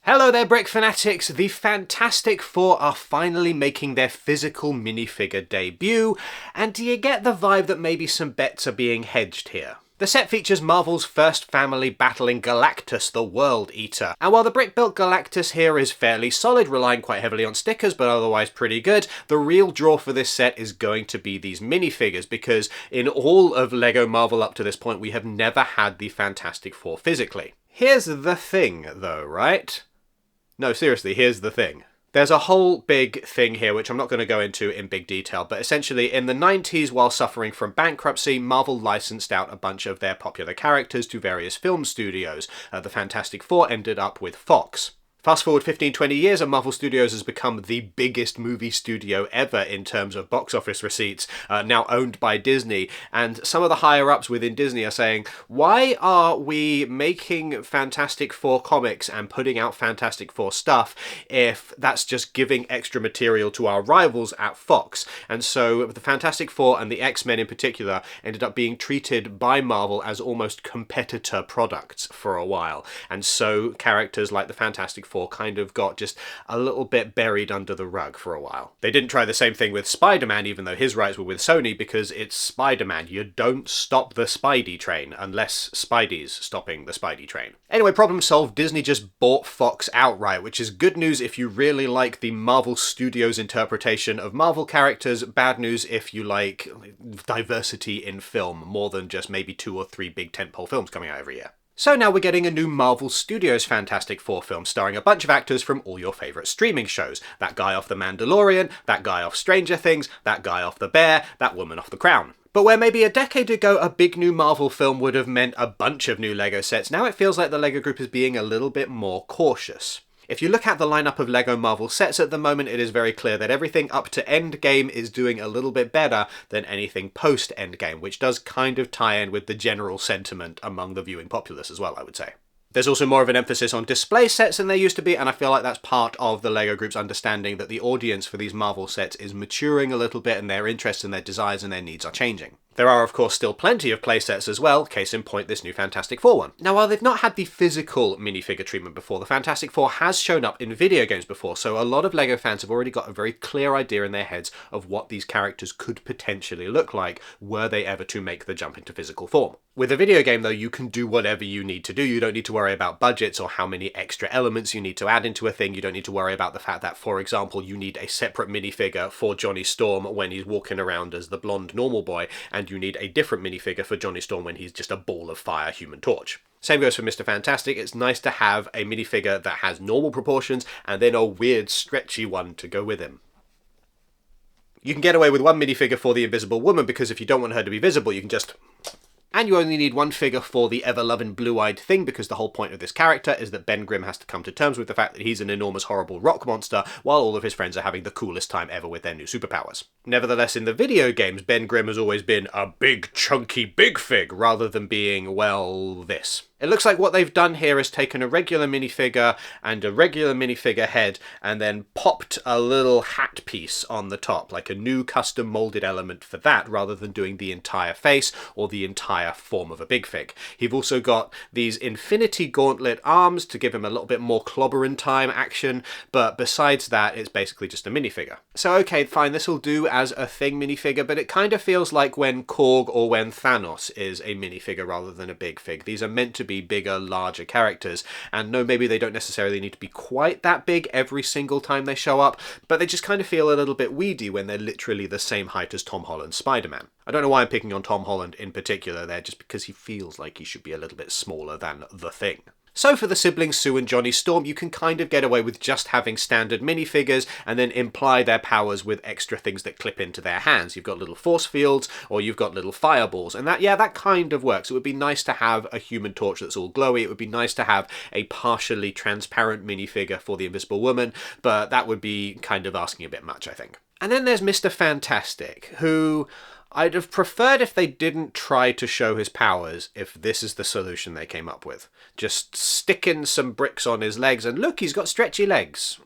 Hello there, Brick Fanatics! The Fantastic Four are finally making their physical minifigure debut, and do you get the vibe that maybe some bets are being hedged here? The set features Marvel's first family battling Galactus, the World Eater. And while the brick-built Galactus here is fairly solid, relying quite heavily on stickers, but otherwise pretty good, the real draw for this set is going to be these minifigures, because in all of LEGO Marvel up to this point, we have never had the Fantastic Four physically. Here's the thing, though, right? No, seriously, here's the thing. There's a whole big thing here, which I'm not going to go into in big detail, but essentially in the 90s, while suffering from bankruptcy, Marvel licensed out a bunch of their popular characters to various film studios. The Fantastic Four ended up with Fox. Fast forward 15-20 years and Marvel Studios has become the biggest movie studio ever in terms of box office receipts, now owned by Disney, and some of the higher-ups within Disney are saying, why are we making Fantastic Four comics and putting out Fantastic Four stuff if that's just giving extra material to our rivals at Fox? And so the Fantastic Four and the X-Men in particular ended up being treated by Marvel as almost competitor products for a while, and so characters like the Fantastic Four kind of got just a little bit buried under the rug for a while. They didn't try the same thing with Spider-Man, even though his rights were with Sony, because it's Spider-Man. You don't stop the Spidey train unless Spidey's stopping the Spidey train. Anyway, problem solved. Disney just bought Fox outright, which is good news if you really like the Marvel Studios interpretation of Marvel characters, bad news if you like diversity in film, more than just maybe 2 or 3 big tentpole films coming out every year. So now we're getting a new Marvel Studios Fantastic Four film starring a bunch of actors from all your favourite streaming shows. That guy off The Mandalorian, that guy off Stranger Things, that guy off The Bear, that woman off The Crown. But where maybe a decade ago a big new Marvel film would have meant a bunch of new LEGO sets, now it feels like the LEGO group is being a little bit more cautious. If you look at the lineup of LEGO Marvel sets at the moment, it is very clear that everything up to Endgame is doing a little bit better than anything post-Endgame, which does kind of tie in with the general sentiment among the viewing populace as well, I would say. There's also more of an emphasis on display sets than there used to be, and I feel like that's part of the LEGO group's understanding that the audience for these Marvel sets is maturing a little bit and their interests and their desires and their needs are changing. There are, of course, still plenty of playsets as well, case in point this new Fantastic Four one. Now, while they've not had the physical minifigure treatment before, the Fantastic Four has shown up in video games before, so a lot of LEGO fans have already got a very clear idea in their heads of what these characters could potentially look like were they ever to make the jump into physical form. With a video game, though, you can do whatever you need to do. You don't need to worry about budgets or how many extra elements you need to add into a thing. You don't need to worry about the fact that, for example, you need a separate minifigure for Johnny Storm when he's walking around as the blonde normal boy, and you need a different minifigure for Johnny Storm when he's just a ball of fire Human Torch. Same goes for Mr. Fantastic. It's nice to have a minifigure that has normal proportions and then a weird stretchy one to go with him. You can get away with one minifigure for the Invisible Woman because if you don't want her to be visible, you can just... And you only need one figure for the ever-loving blue-eyed thing because the whole point of this character is that Ben Grimm has to come to terms with the fact that he's an enormous, horrible rock monster while all of his friends are having the coolest time ever with their new superpowers. Nevertheless, in the video games, Ben Grimm has always been a big, chunky big fig rather than being, well, this. It looks like what they've done here is taken a regular minifigure and a regular minifigure head and then popped a little hat piece on the top, like a new custom molded element for that rather than doing the entire face or the entire form of a big fig. You've also got these infinity gauntlet arms to give him a little bit more clobberin' time action, but besides that, it's basically just a minifigure. So okay, fine, this will do as a thing minifigure, but it kind of feels like when Korg or when Thanos is a minifigure rather than a big fig. These are meant to be bigger, larger characters, and no, maybe they don't necessarily need to be quite that big every single time they show up, but they just kind of feel a little bit weedy when they're literally the same height as Tom Holland's Spider-Man. I don't know why I'm picking on Tom Holland in particular there, just because he feels like he should be a little bit smaller than the Thing. So for the siblings Sue and Johnny Storm, you can kind of get away with just having standard minifigures and then imply their powers with extra things that clip into their hands. You've got little force fields or you've got little fireballs, and that kind of works. It would be nice to have a Human Torch that's all glowy. It would be nice to have a partially transparent minifigure for the Invisible Woman, but that would be kind of asking a bit much, I think. And then there's Mr. Fantastic, who... I'd have preferred if they didn't try to show his powers if this is the solution they came up with. Just sticking some bricks on his legs and look, he's got stretchy legs.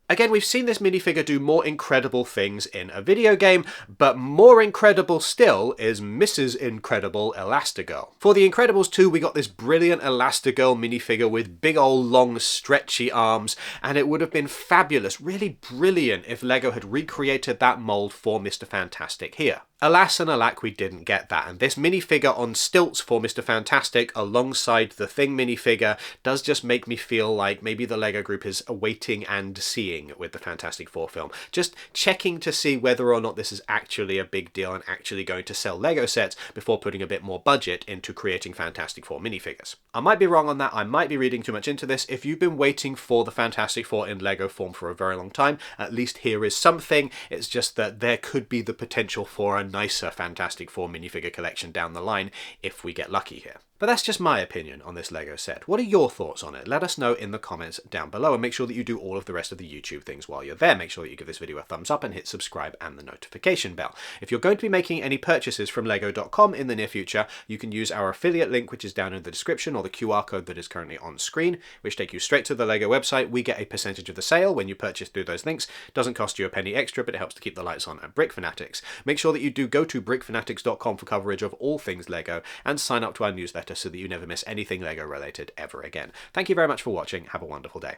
Again, we've seen this minifigure do more incredible things in a video game, but more incredible still is Mrs. Incredible Elastigirl. For The Incredibles 2, we got this brilliant Elastigirl minifigure with big old long stretchy arms, and it would have been fabulous, really brilliant, if LEGO had recreated that mold for Mr. Fantastic here. Alas and alack, we didn't get that, and this minifigure on stilts for Mr. Fantastic alongside the Thing minifigure does just make me feel like maybe the LEGO group is awaiting and seeing with the Fantastic Four film. Just checking to see whether or not this is actually a big deal and actually going to sell LEGO sets before putting a bit more budget into creating Fantastic Four minifigures. I might be wrong on that, I might be reading too much into this. If you've been waiting for the Fantastic Four in LEGO form for a very long time, at least here is something. It's just that there could be the potential for a nicer Fantastic Four minifigure collection down the line if we get lucky here. But that's just my opinion on this LEGO set. What are your thoughts on it? Let us know in the comments down below, and make sure that you do all of the rest of the YouTube things while you're there. Make sure that you give this video a thumbs up and hit subscribe and the notification bell. If you're going to be making any purchases from lego.com in the near future, you can use our affiliate link, which is down in the description, or the QR code that is currently on screen, which take you straight to the LEGO website. We get a percentage of the sale when you purchase through those links. Doesn't cost you a penny extra, but it helps to keep the lights on at Brick Fanatics. Make sure that you do go to brickfanatics.com for coverage of all things LEGO, and sign up to our newsletter so that you never miss anything LEGO related ever again. Thank you very much for watching. Have a wonderful day.